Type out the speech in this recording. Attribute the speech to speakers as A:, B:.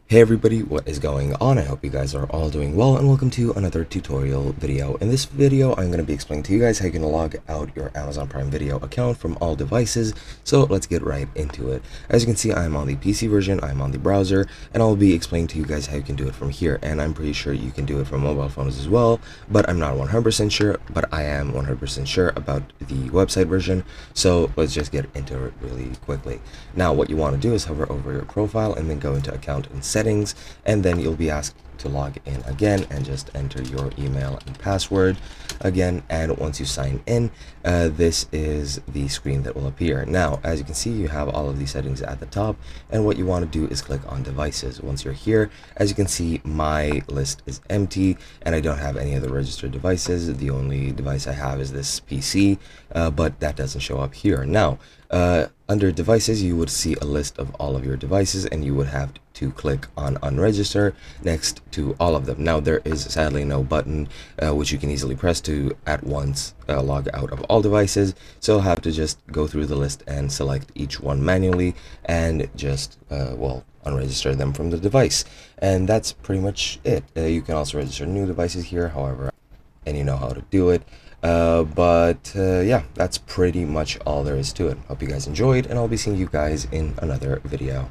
A: Hey everybody, what is going on? I hope you guys are all doing well and welcome to another tutorial video. In this video, I'm going to be explaining to you guys how you can log out your Amazon Prime Video account from all devices. So let's get right into it. As you can see, I'm on the PC version, I'm on the browser, and I'll be explaining to you guys how you can do it from here. And I'm pretty sure you can do it from mobile phones as well, but I'm not 100% sure, but I am 100% sure about the website version. So let's just get into it really quickly. Now, what you want to do is hover over your profile and then go into account and settings, and then you'll be asked to log in again and just enter your email and password again. And once you sign in, this is the screen that will appear. Now, as you can see, you have all of these settings at the top, and what you want to do is click on devices. Once you're here, as you can see, my list is empty and I don't have any other registered devices. The only device I have is this PC, but that doesn't show up here. Now, under devices, you would see a list of all of your devices, and you would have to click on unregister next to all of them. Now, there is sadly no button which you can easily press to at once log out of all devices, so you'll have to just go through the list and select each one manually and just unregister them from the device. And that's pretty much it. You can also register new devices here, however, and you know how to do it. Yeah, that's pretty much all there is to it. Hope you guys enjoyed, and I'll be seeing you guys in another video.